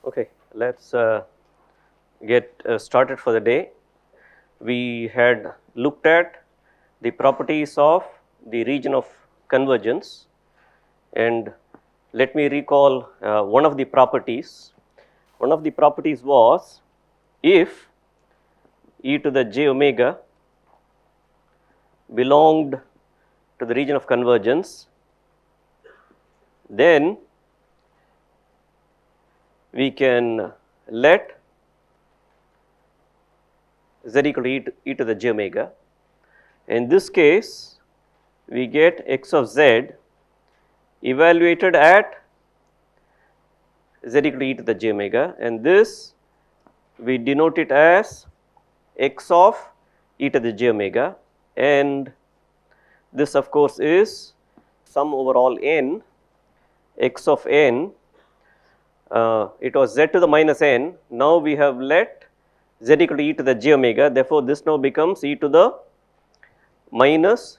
Okay, let's get started for the day. We had looked at the properties of the region of convergence, and let me recall one of the properties. One of the properties was if e to the j omega belonged to the region of convergence, then we can let z equal to e to the j omega. In this case, we get x of z evaluated at z equal to e to the j omega, and this we denote it as x of e to the j omega, and this of course is sum over all n x of n. It was z to the minus n. Now we have let z equal to e to the j omega. Therefore, this now becomes e to the minus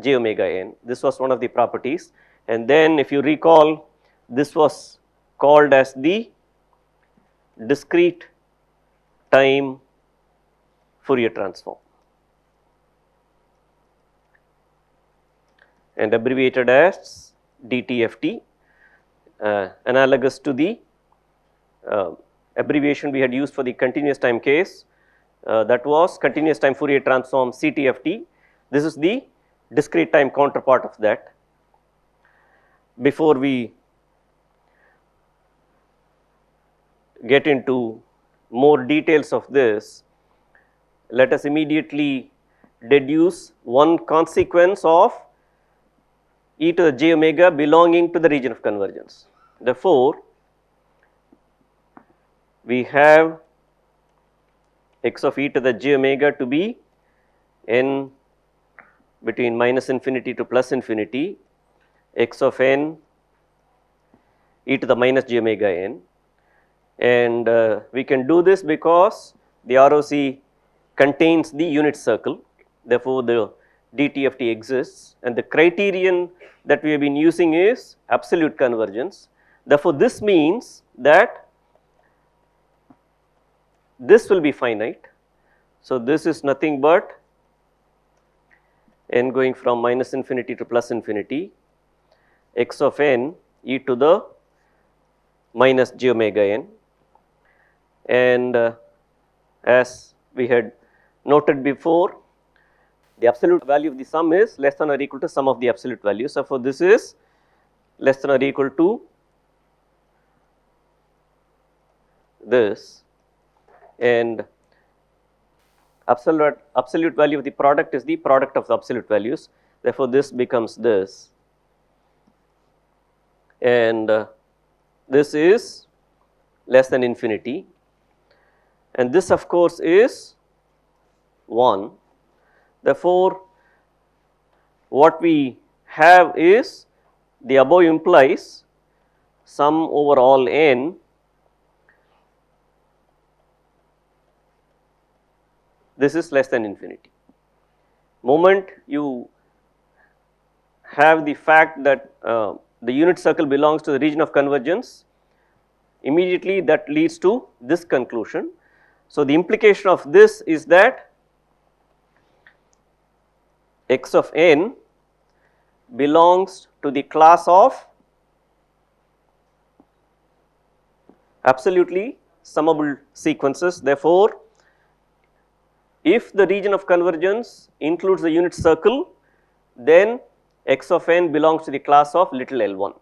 j omega n. This was one of the properties, and then if you recall, this was called as the discrete time Fourier transform and abbreviated as DTFT, analogous to the abbreviation we had used for the continuous time case, that was continuous time Fourier transform CTFT. This is the discrete time counterpart of that. Before we get into more details of this, let us immediately deduce one consequence of e to the j omega belonging to the region of convergence. Therefore, we have x of e to the j omega to be n between minus infinity to plus infinity, x of n e to the minus j omega n, and we can do this because the ROC contains the unit circle. Therefore, the DTFT exists, and the criterion that we have been using is absolute convergence. Therefore, this means that this will be finite. So, this is nothing but n going from minus infinity to plus infinity, x of n e to the minus j omega n, and as we had noted before, the absolute value of the sum is less than or equal to sum of the absolute values. So, for this is less than or equal to this, and absolute value of the product is the product of the absolute values. Therefore, this becomes this, and this is less than infinity, and this of course is 1. Therefore, what we have is the above implies sum over all n this is less than infinity. Moment you have the fact that the unit circle belongs to the region of convergence, immediately that leads to this conclusion. So, the implication of this is that x of n belongs to the class of absolutely summable sequences. Therefore, if the region of convergence includes the unit circle, then x of n belongs to the class of little l1.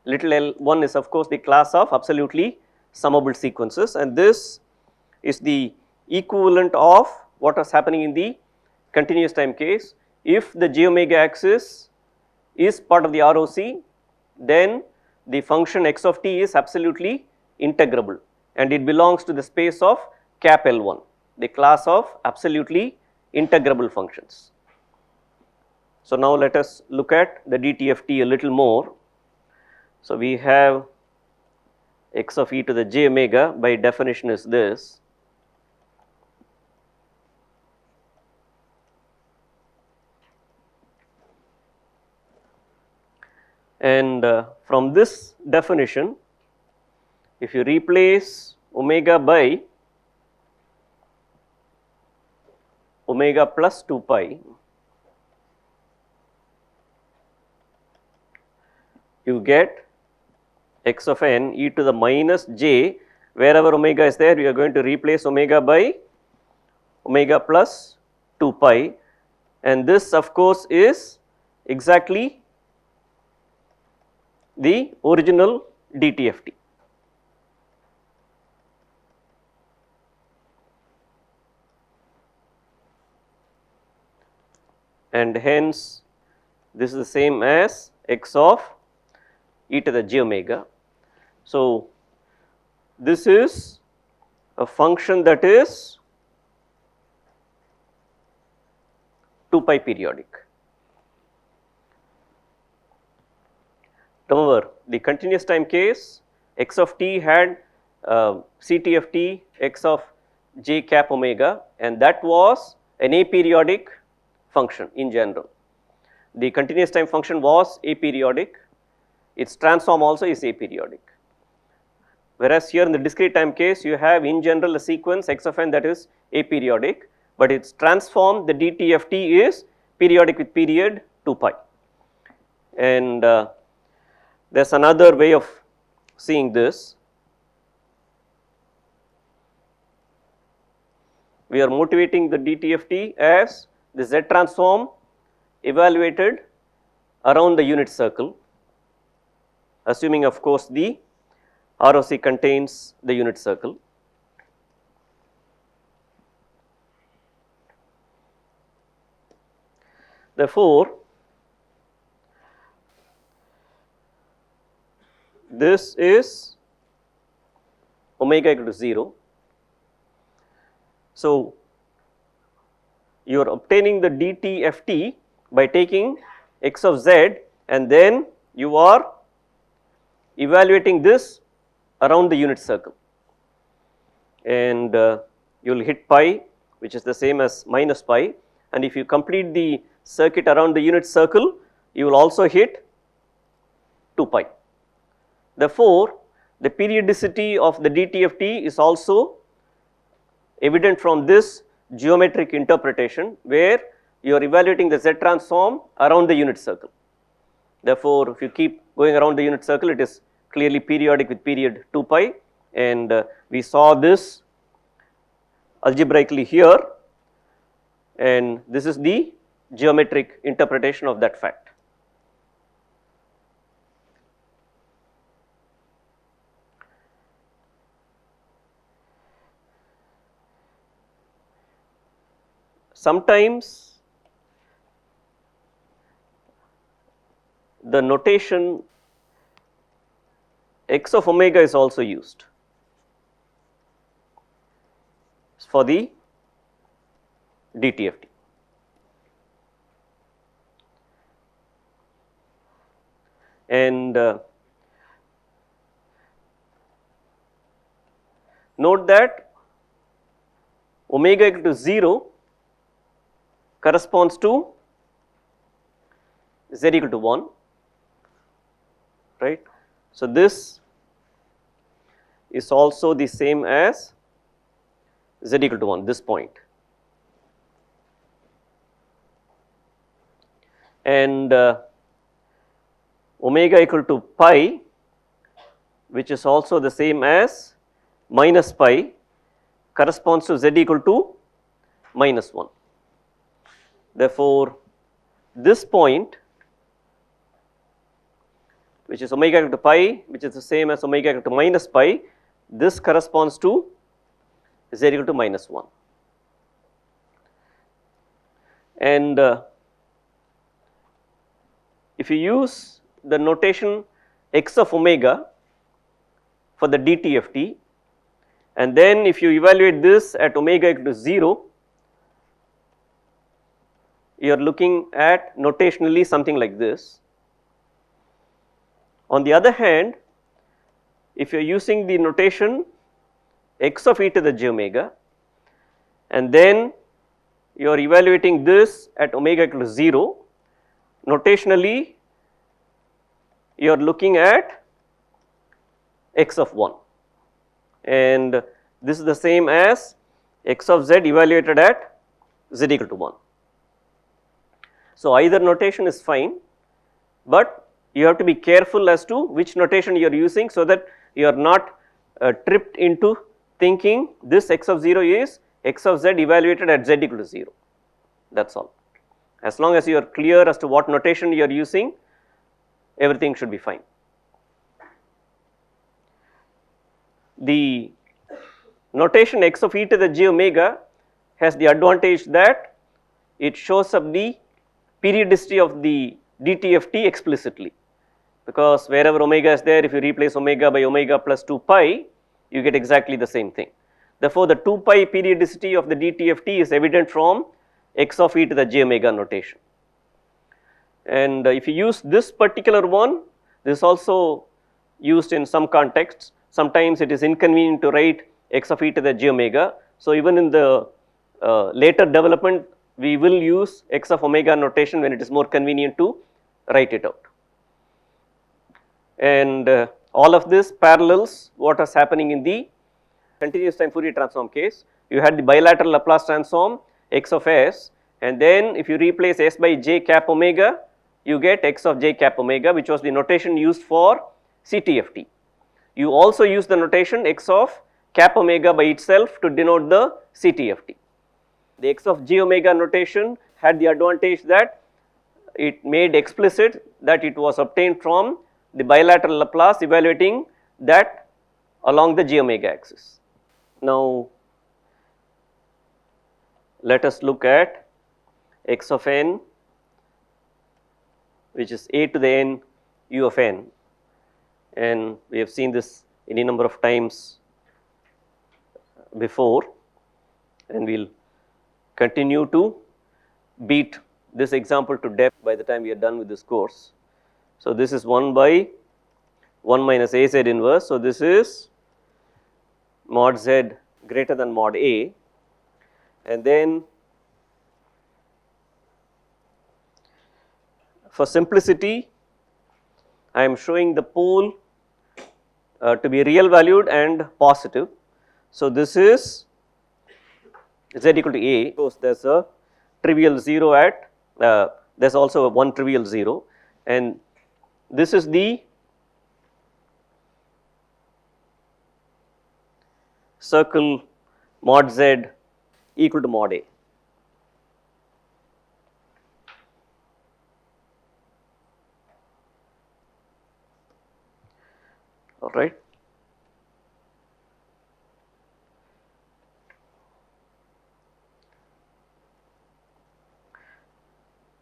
Little l1 is of course the class of absolutely summable sequences, and this is the equivalent of what was happening in the continuous time case. If the j omega axis is part of the ROC, then the function x of t is absolutely integrable, and it belongs to the space of cap L1, the class of absolutely integrable functions. So, now let us look at the DTFT a little more. So, we have x of e to the j omega by definition is this, and from this definition, if you replace omega by omega plus 2 pi, you get x of n e to the minus j, wherever omega is there, we are going to replace omega by omega plus 2 pi, and this of course is exactly the original DTFT. And hence this is the same as x of e to the j omega. So, this is a function that is 2 pi periodic. Remember, the continuous time case, x of t had CTFT x of j cap omega, and that was an aperiodic function in general. The continuous time function was aperiodic, its transform also is aperiodic. Whereas here in the discrete time case, you have in general a sequence x of n that is aperiodic, but its transform, the DTFT, is periodic with period 2 pi. And there is another way of seeing this. We are motivating the DTFT as the Z transform evaluated around the unit circle, assuming of course the ROC contains the unit circle. Therefore, this is omega equal to 0. So, you are obtaining the DTFT by taking x of z, and then you are evaluating this around the unit circle, and you will hit pi, which is the same as minus pi, and if you complete the circuit around the unit circle, you will also hit 2 pi. Therefore, the periodicity of the DTFT is also evident from this geometric interpretation, where you are evaluating the Z transform around the unit circle. Therefore, if you keep going around the unit circle, it is clearly periodic with period 2 pi, and we saw this algebraically here, and this is the geometric interpretation of that fact. Sometimes the notation x of omega is also used for the DTFT. And note that omega equal to 0 corresponds to z equal to 1, right. So, this is also the same as z equal to 1, this point. And omega equal to pi, which is also the same as minus pi, corresponds to z equal to minus 1. Therefore, this point, which is omega equal to pi, which is the same as omega equal to minus pi, this corresponds to z equal to minus 1. And if you use the notation x of omega for the DTFT, and then if you evaluate this at omega equal to 0, you are looking at notationally something like this. On the other hand, if you are using the notation x of e to the j omega, and then you are evaluating this at omega equal to 0, notationally you are looking at x of 1. and this is the same as x of z evaluated at z equal to 1. So, either notation is fine, but you have to be careful as to which notation you are using, so that you are not tripped into thinking this x of 0 is x of z evaluated at z equal to 0, that is all. As long as you are clear as to what notation you are using, everything should be fine. The notation x of e to the j omega has the advantage that it shows up the periodicity of the DTFT explicitly, because wherever omega is there, if you replace omega by omega plus 2 pi, you get exactly the same thing. Therefore, the 2 pi periodicity of the DTFT is evident from x of e to the j omega notation. And if you use this particular one, this is also used in some contexts. Sometimes it is inconvenient to write x of e to the j omega. So, even in the later development, we will use x of omega notation when it is more convenient to write it out. And all of this parallels what is happening in the continuous time Fourier transform case. You had the bilateral Laplace transform x of s, and then if you replace s by j cap omega, you get x of j cap omega, which was the notation used for CTFT. You also use the notation x of cap omega by itself to denote the CTFT. The x of j omega notation had the advantage that it made explicit that it was obtained from the bilateral Laplace evaluating that along the j omega axis. Now, let us look at x of n, which is a to the n u of n, and we have seen this any number of times before, and we will continue to beat this example to death by the time we are done with this course. So, this is 1 by 1 minus a z inverse. So, this is mod z greater than mod a, and then for simplicity I am showing the pole to be real valued and positive. So, this is z equal to a, of course there is a trivial 0 at, there is also a one trivial 0, and this is the circle mod z equal to mod a. All right.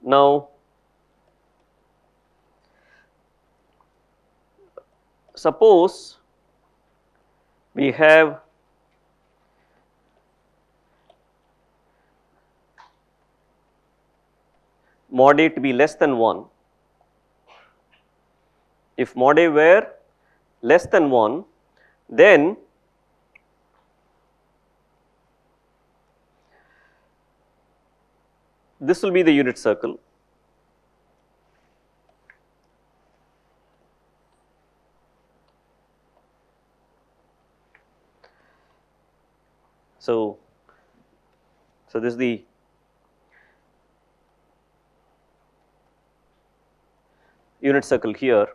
Now, suppose we have mod a to be less than 1. If mod a were less than 1, then this will be the unit circle. So, this is the unit circle here,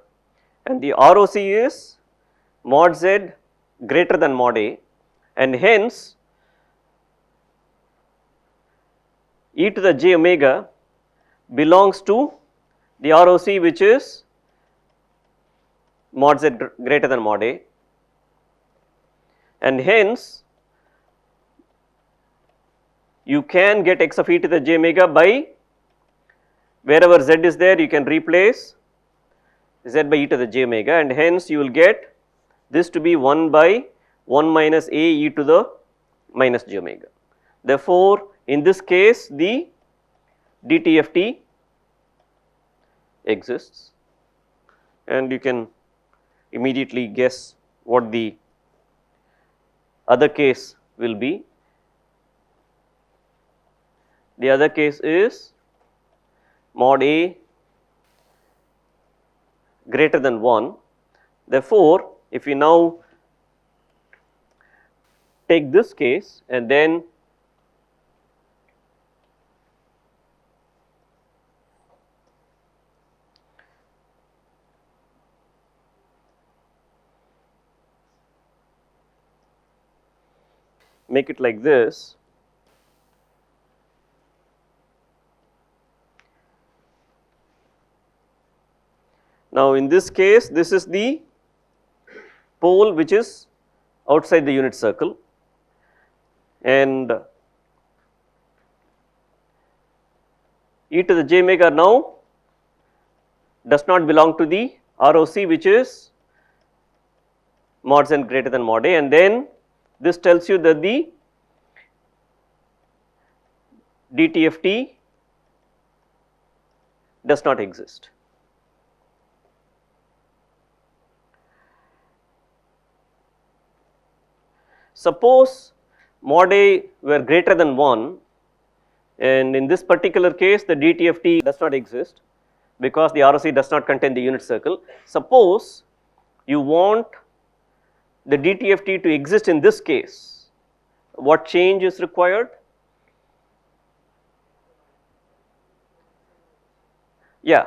and the ROC is mod z greater than mod a, and hence e to the j omega belongs to the ROC, which is mod z greater than mod a, and hence you can get x of e to the j omega by wherever z is there, you can replace z by e to the j omega, and hence you will get this to be 1 by 1 minus a e to the minus j omega. Therefore, in this case the DTFT exists, and you can immediately guess what the other case will be. The other case is mod a greater than 1. Therefore, if we now take this case and then make it like this. Now, in this case, this is the pole which is outside the unit circle, and e to the j omega now does not belong to the ROC, which is mod z greater than mod a, and then this tells you that the DTFT does not exist. Suppose mod A were greater than 1, and in this particular case the DTFT does not exist because the ROC does not contain the unit circle. Suppose you want the DTFT to exist in this case, what change is required? Yeah,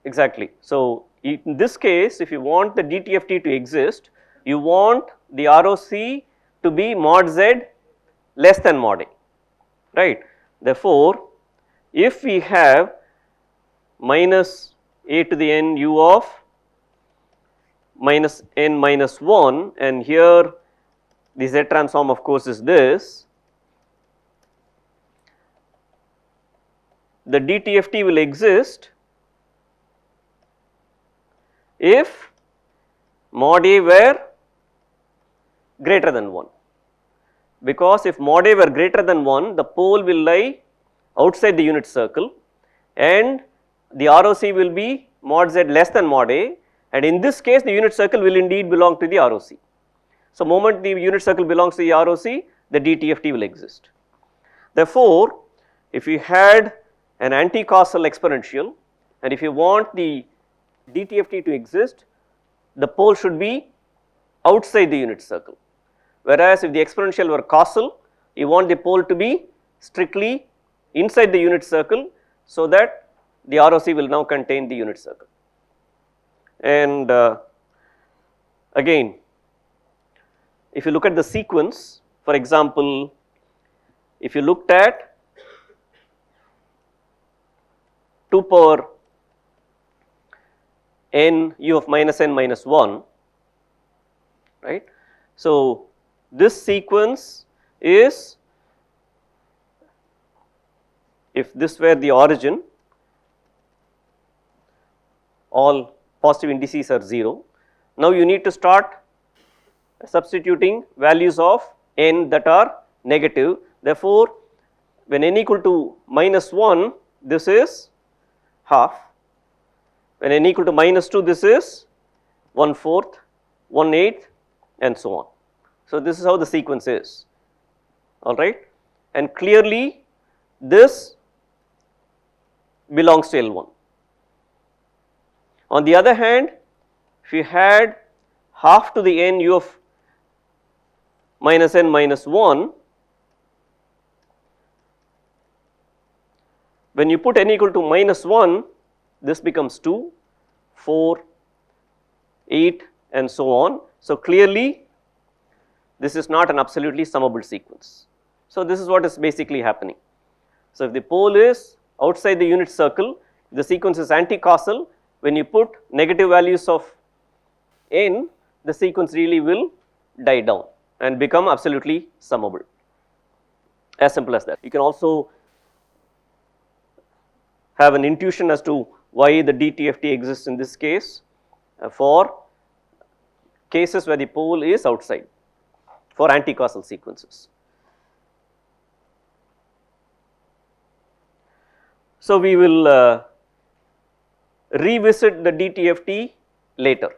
exactly. So, in this case, if you want the DTFT to exist, you want the ROC to be mod z less than mod a, right. Therefore, if we have minus a to the n u of minus n minus 1, and here the z transform of course is this, the DTFT will exist if mod a were greater than 1, because if mod a were greater than 1, the pole will lie outside the unit circle and the ROC will be mod z less than mod a, and in this case the unit circle will indeed belong to the ROC. So, moment the unit circle belongs to the ROC, the DTFT will exist. Therefore, if you had an anti-causal exponential and if you want the DTFT to exist, the pole should be outside the unit circle, whereas if the exponential were causal, you want the pole to be strictly inside the unit circle, so that the ROC will now contain the unit circle. And again, if you look at the sequence, for example, if you looked at 2 power n u of minus n minus 1, right. So, this sequence is, if this were the origin, all positive indices are 0. Now, you need to start substituting values of n that are negative. Therefore, when n equal to minus 1, this is half. When n equal to minus 2, this is 1/4, 1/8 and so on. So, this is how the sequence is, alright, and clearly this belongs to L1. On the other hand, if you had half to the n u of minus n minus 1, when you put n equal to minus 1, this becomes 2, 4, 8 and so on. So, clearly this is not an absolutely summable sequence. So, this is what is basically happening. So, if the pole is outside the unit circle, the sequence is anti-causal. When you put negative values of n, the sequence really will die down and become absolutely summable, as simple as that. You can also have an intuition as to why the DTFT exists in this case for cases where the pole is outside, for anti-causal sequences. So, we will revisit the DTFT later.